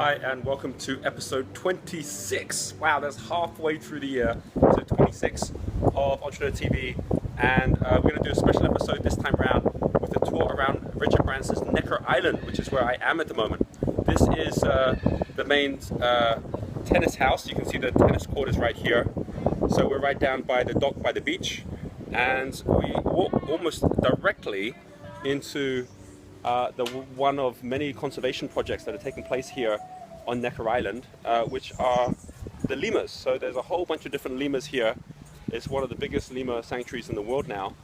Hi, and welcome to episode 26. Wow, that's halfway through the year. Episode 26 of Entrepreneur TV. And we're going to do a special episode this time around with a tour around Richard Branson's Necker Island, which is where I am at the moment. This is the main tennis house. You can see the tennis court is right here. So we're right down by the dock by the beach. And we walk almost directly into one of many conservation projects that are taking place here on Necker Island, which are the lemurs. So there's a whole bunch of different lemurs here. It's one of the biggest lemur sanctuaries in the world now.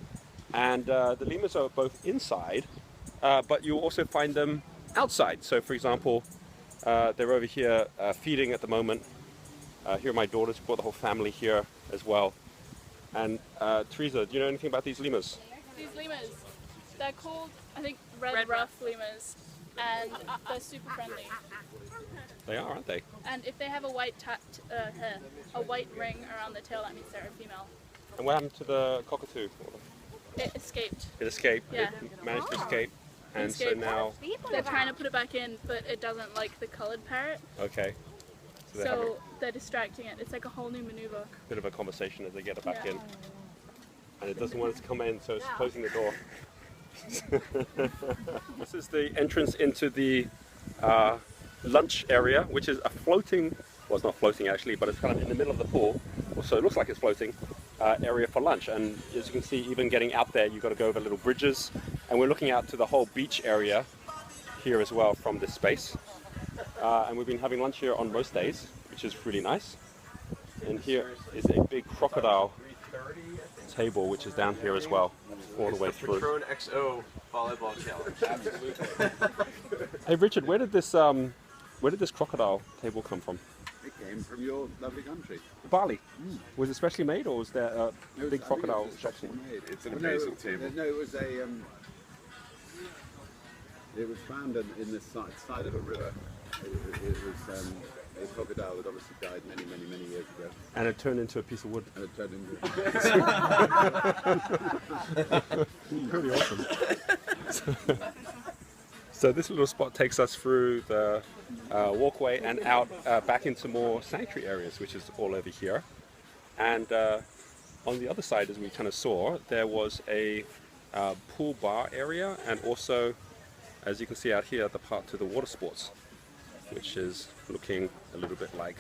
And the lemurs are both inside, but you'll also find them outside. So for example, they're over here feeding at the moment. Here are my daughters, brought the whole family here as well. And Teresa, do you know anything about these lemurs? These lemurs, they're called, I think, red ruff lemurs, and they're super friendly. They are, aren't they? And if they have a white ring around the tail, that means they're a female. And what happened to the cockatoo? It escaped. It escaped. Yeah. It managed to escape. And so now... They're trying to put it back in, but it doesn't like the colored parrot. Okay. So they're distracting it. It's like a whole new maneuver. Bit of a conversation as they get it back in. And it doesn't want it to come in, so it's closing the door. This is the entrance into the lunch area, which is a floating, well, it's not floating actually, but it's kind of in the middle of the pool, so it looks like it's floating, area for lunch. And as you can see, even getting out there, you've got to go over little bridges, and we're looking out to the whole beach area here as well from this space. And we've been having lunch here on most days, which is really nice. And here is a big crocodile table, which is down here as well, all the way through. Patron XO volleyball challenge. Absolutely. Hey Richard, where did this crocodile table come from? It came from your lovely country. Bali. Was it specially made, or was there a big crocodile specially made. It's an amazing table. No, it was a. It was found in the side of a river. It was a crocodile that obviously died many years ago. And it turned into a piece of wood. And it turned into. Pretty awesome. So this little spot takes us through the walkway and out back into more sanctuary areas, which is all over here. And on the other side, as we kind of saw, there was a pool bar area, and also, as you can see out here, the part to the water sports, which is looking a little bit like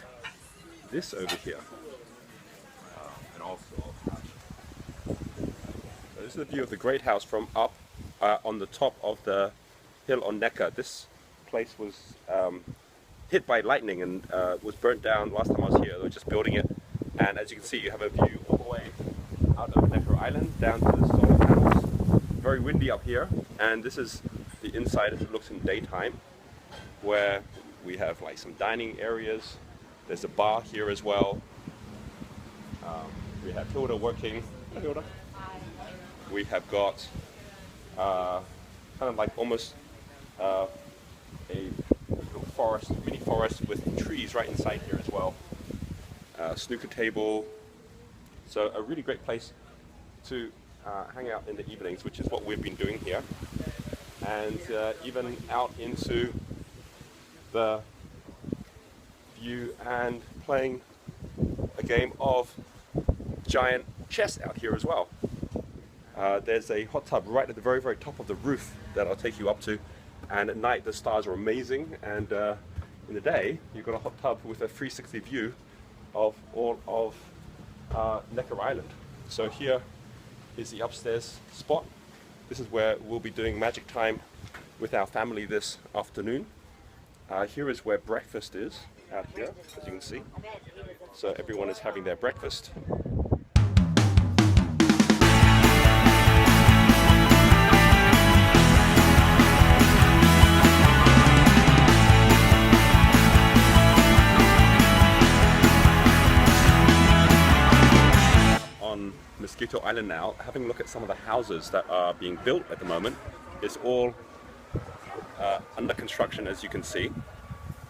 this over here. And also, so this is the view of the Great House from up on the top of the hill on Necker. This place was hit by lightning and was burnt down last time I was here. They were just building it, and as you can see, you have a view all the way out of Necker Island down to the solar panels. Very windy up here, and this is the inside as it looks in daytime, where we have like some dining areas. There's a bar here as well. We have Hilda working. Hi, Hilda. We have got kind of like almost a little forest, mini forest with trees right inside here as well. Snooker table. So a really great place to hang out in the evenings, which is what we've been doing here. And even out into the view and playing a game of giant chess out here as well. There's a hot tub right at the very top of the roof that I'll take you up to, and at night the stars are amazing, and in the day you've got a hot tub with a 360 view of all of Necker Island. So here is the upstairs spot. This is where we'll be doing magic time with our family this afternoon. Here is where breakfast is, out here, as you can see. So everyone is having their breakfast. On Mosquito Island now, having a look at some of the houses that are being built at the moment. It's all under construction, as you can see.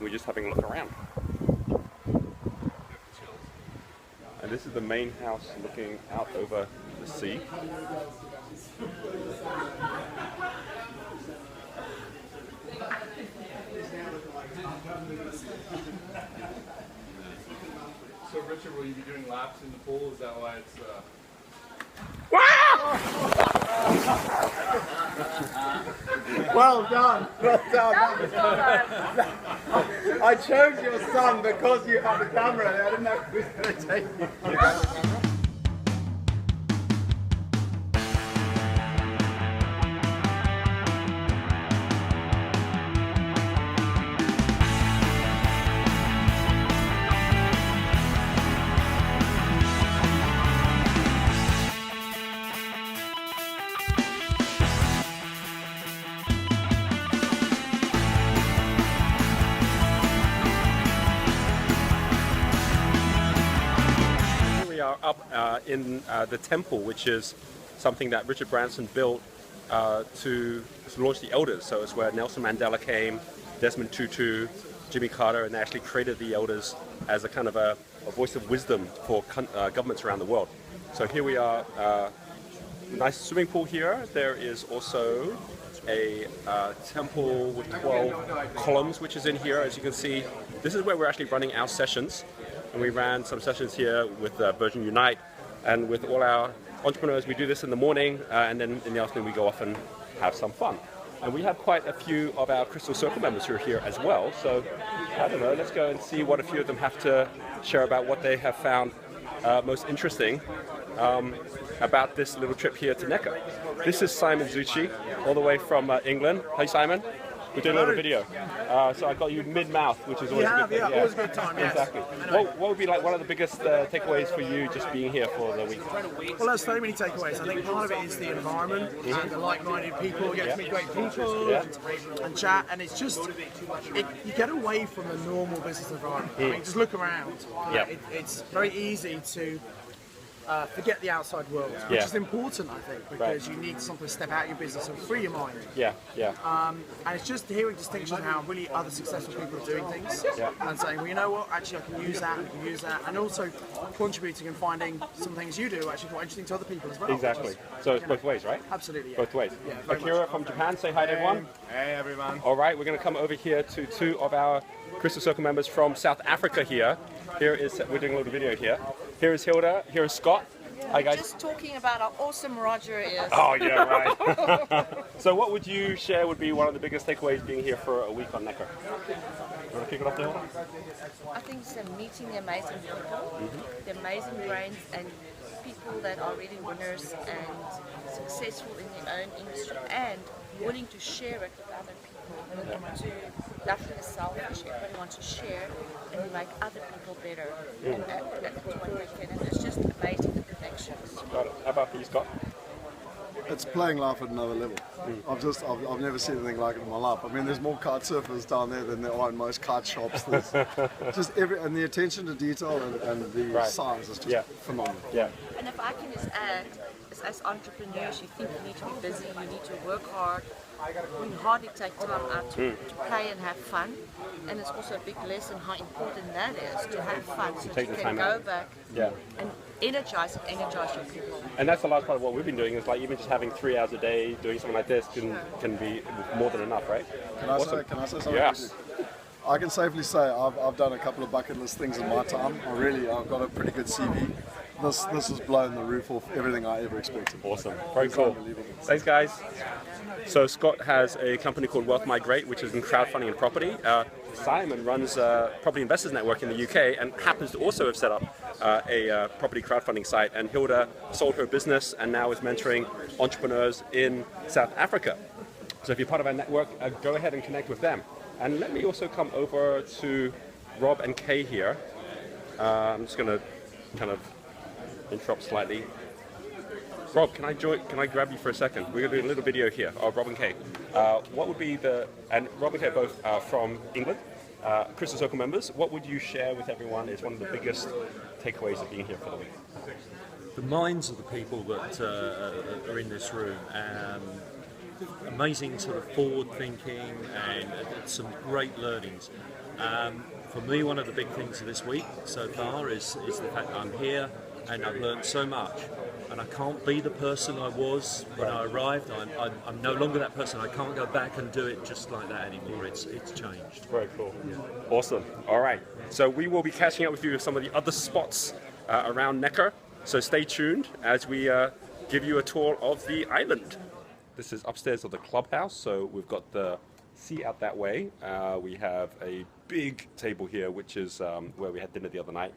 We're just having a look around. And this is the main house looking out over the sea. Richard, will you be doing laps in the pool? Is that why it's... Well done. Well done. I chose your son because you had the camera and I didn't know who was going to take you. Are up in the temple, which is something that Richard Branson built to launch the Elders. So it's where Nelson Mandela came, Desmond Tutu, Jimmy Carter, and they actually created the Elders as a kind of a voice of wisdom for governments around the world. So here we are, nice swimming pool here. There is also a temple with 12 columns, which is in here. As you can see, this is where we're actually running our sessions. And we ran some sessions here with Virgin Unite and with all our entrepreneurs. We do this in the morning and then in the afternoon we go off and have some fun. And we have quite a few of our Crystal Circle members who are here as well. So I don't know, let's go and see what a few of them have to share about what they have found most interesting about this little trip here to Necker. This is Simon Zucci, all the way from England. Hey Simon. We did a little video. So I got you mid-mouth, which is always a good thing. Yeah, always a good time, yes. Exactly. What would be like one of the biggest takeaways for you just being here for the week? Well, there's so many takeaways. I think part of it is the environment and the like-minded people. You get to meet great people and chat, and it's just, you get away from the normal business environment. I mean, just look around. It's very easy to forget the outside world, which is important, I think, because you need something to step out of your business and free your mind. And it's just hearing distinctions of how really other successful people are doing things and saying, well, you know what, actually I can use that, and also contributing and finding some things you do actually quite interesting to other people as well. Exactly. So it's both ways, right? Absolutely. Both ways. Yeah, Akira from Japan, say hi to everyone. Hey everyone. All right, we're going to come over here to two of our Crystal Circle members from South Africa here. Here is, we're doing a little video here. Here is Hilda, here is Scott. Hi guys. Just talking about how awesome Roger is. Oh yeah, right. So what would you share would be one of the biggest takeaways being here for a week on Necker? You want to kick it off there, Hilda? I think it's meeting the amazing people, the amazing brains and people that are really winners and successful in their own industry and willing to share it with other people. To nothing is selfish, everybody wants to share and make other people better. And that's what they can. And it's just amazing the connections. Got it. How about you, Scott? It's playing life at another level. I've never seen anything like it in my life. I mean, there's more kite surfers down there than there are in most kite shops. There's just and the attention to detail and the size is just phenomenal. And if I can just add, is as entrepreneurs, you think you need to be busy, you need to work hard. We hardly take time out to play and have fun, and it's also a big lesson how important that is to have fun, so that you can go back and energize your people. And that's the last part of what we've been doing is like even just having 3 hours a day doing something like this can be more than enough, right? Can I say something? Yes. I can safely say I've done a couple of bucket list things in my time. I've got a pretty good CV. This has blown the roof off everything I ever expected. Awesome. Very cool. Thanks, guys. So Scott has a company called Wealth Migrate, which is in crowdfunding and property. Simon runs Property Investors Network in the UK and happens to also have set up a property crowdfunding site. And Hilda sold her business and now is mentoring entrepreneurs in South Africa. So if you're part of our network, go ahead and connect with them. And let me also come over to Rob and Kay here. I'm just going to kind of interrupt slightly. Rob, can I grab you for a second? We're going to do a little video here of Rob and Kay. What would be and Rob and Kay are both from England, Crystal Circle members. What would you share with everyone is one of the biggest takeaways of being here for the week? The minds of the people that are in this room. Amazing sort of forward thinking and some great learnings. For me, one of the big things of this week so far is the fact that I'm here and I've learned so much. and I can't be the person I was when I arrived. I'm no longer that person. I can't go back and do it just like that anymore. It's changed. Very cool. Yeah. Awesome. All right. So we will be catching up with you with some of the other spots around Necker. So stay tuned as we give you a tour of the island. This is upstairs of the clubhouse. So we've got the sea out that way. We have a big table here, which is where we had dinner the other night.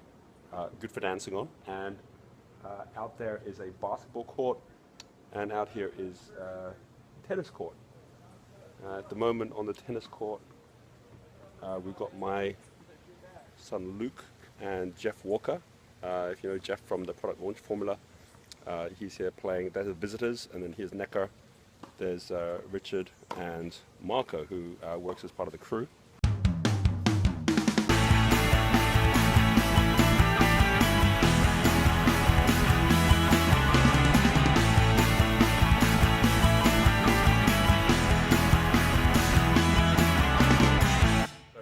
Good for dancing on. And out there is a basketball court. And out here is tennis court. At the moment on the tennis court, we've got my son Luke and Jeff Walker. If you know Jeff from the product launch formula, he's here playing. There's the visitors, and then here's Necker. There's Richard and Marco, who works as part of the crew.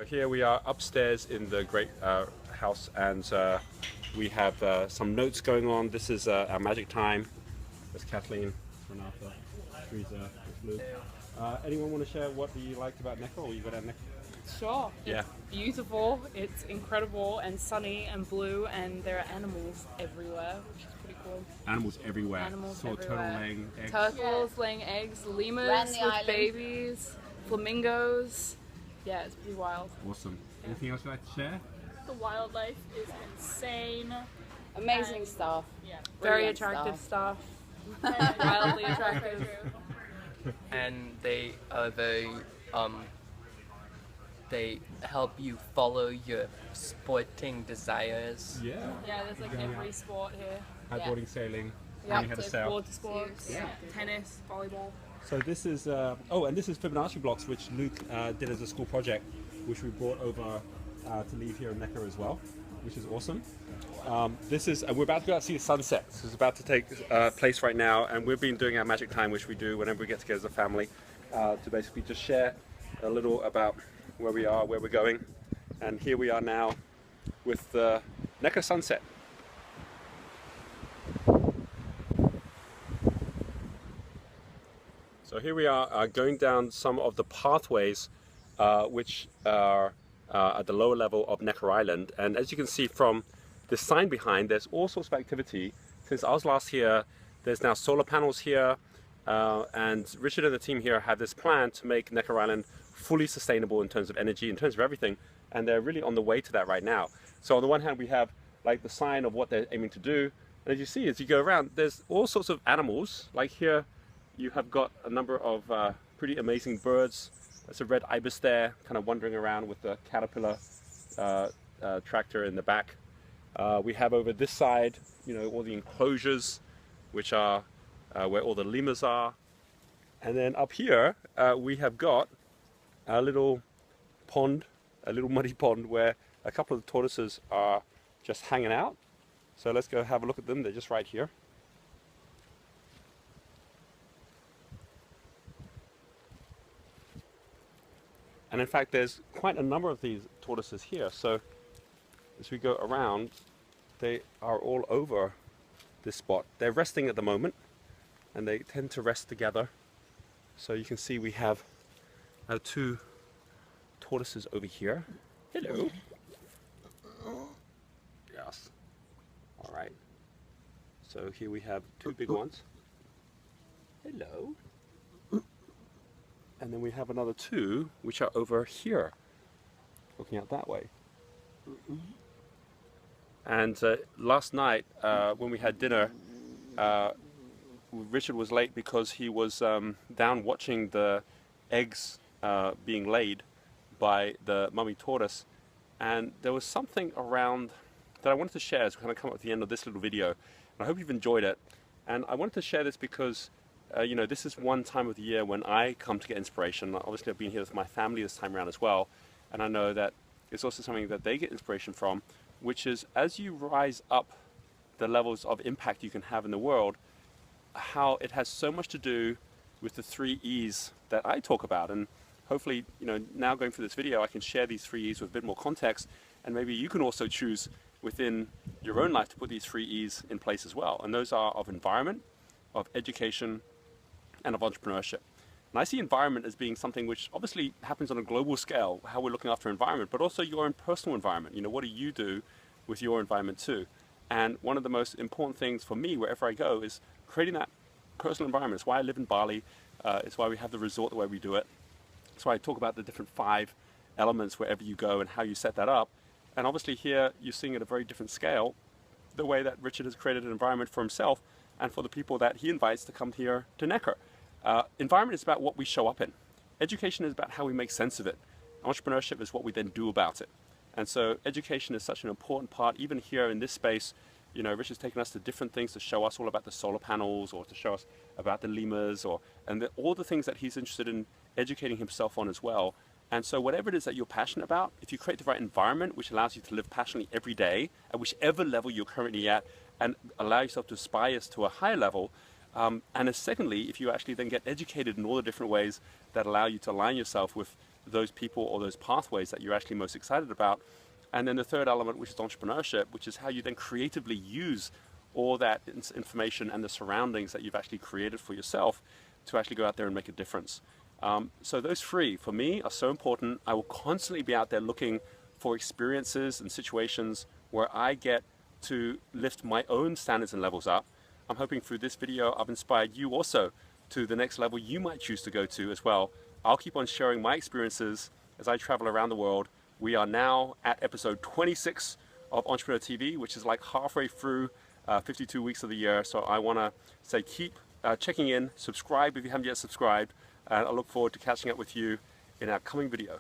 Here we are upstairs in the great house, and we have some notes going on. This is our magic time. There's Kathleen, Renata, Teresa, Luke. Anyone want to share what you liked about Necker, or you got out Necker? Sure. Yeah. It's beautiful, it's incredible and sunny and blue, and there are animals everywhere, which is pretty cool. Animals everywhere. Animals Saw everywhere. turtle laying eggs. Turtles laying eggs, lemurs Around the with island. babies, flamingos. Yeah, it's pretty wild. Awesome. Anything else you'd like to share? The wildlife is insane. Amazing And- stuff. Yeah. Very Brilliant attractive stuff. Wildly Wildly attractive. And they are very they help you follow your sporting desires. Yeah. Yeah, there's like every sport here. Kiteboarding, sailing, Yeah, learning how to sail. water sports, tennis, volleyball. So this is, and this is Fibonacci blocks, which Luke did as a school project, which we brought over to leave here in Necker as well, which is awesome. This is, we're about to go out to see the sunset. This is about to take place right now, and we've been doing our magic time, which we do whenever we get together as a family, to basically just share a little about where we are, where we're going. And here we are now with the Necker sunset. So here we are going down some of the pathways which are at the lower level of Necker Island. And as you can see from the sign behind, there's all sorts of activity. Since I was last here, there's now solar panels here. And Richard and the team here have this plan to make Necker Island fully sustainable in terms of energy, in terms of everything. And they're really on the way to that right now. So on the one hand, we have like the sign of what they're aiming to do. And as you see, as you go around, there's all sorts of animals. Like here, you have got a number of pretty amazing birds. There's a red ibis there, kind of wandering around with the caterpillar tractor in the back. We have over this side, you know, all the enclosures, which are where all the lemurs are. And then up here, we have got a little pond, a little muddy pond, where a couple of the tortoises are just hanging out. So let's go have a look at them. They're just right here. And in fact, there's quite a number of these tortoises here. So as we go around, they are all over this spot. They're resting at the moment, and they tend to rest together. So you can see we have two tortoises over here. Hello. Yes. All right. So here we have two big ones. Hello. And then we have another two, which are over here, looking out that way. And last night, when we had dinner, Richard was late because he was down watching the eggs being laid by the mummy tortoise. And there was something around that I wanted to share as we kind of come up at the end of this little video. And I hope you've enjoyed it. And I wanted to share this because you know, this is one time of the year when I come to get inspiration. Obviously, I've been here with my family this time around as well, and I know that it's also something that they get inspiration from, which is as you rise up the levels of impact you can have in the world, how it has so much to do with the 3 E's that I talk about. And hopefully, you know, now going through this video, I can share these 3 E's with a bit more context, and maybe you can also choose within your own life to put these 3 E's in place as well. And those are of environment, of education, and of entrepreneurship. And I see environment as being something which obviously happens on a global scale, how we're looking after environment, but also your own personal environment. You know, what do you do with your environment too? And one of the most important things for me, wherever I go, is creating that personal environment. It's why I live in Bali. It's why we have the resort the way we do it. It's why I talk about the different 5 elements wherever you go and how you set that up. And obviously here you're seeing at a very different scale the way that Richard has created an environment for himself and for the people that he invites to come here to Necker. Environment is about what we show up in. Education is about how we make sense of it. Entrepreneurship is what we then do about it. And so education is such an important part, even here in this space. You know, Richard's taken us to different things to show us all about the solar panels, or to show us about the lemurs, and all the things that he's interested in educating himself on as well. And so whatever it is that you're passionate about, if you create the right environment which allows you to live passionately every day at whichever level you're currently at, and allow yourself to aspire to a higher level, and then secondly, if you actually then get educated in all the different ways that allow you to align yourself with those people or those pathways that you're actually most excited about. And then the third element, which is entrepreneurship, which is how you then creatively use all that information and the surroundings that you've actually created for yourself to actually go out there and make a difference. So those 3, for me, are so important. I will constantly be out there looking for experiences and situations where I get to lift my own standards and levels up. I'm hoping through this video I've inspired you also to the next level you might choose to go to as well. I'll keep on sharing my experiences as I travel around the world. We are now at episode 26 of Entrepreneur TV, which is like halfway through 52 weeks of the year. So I want to say keep checking in, subscribe if you haven't yet subscribed, and I look forward to catching up with you in our coming video.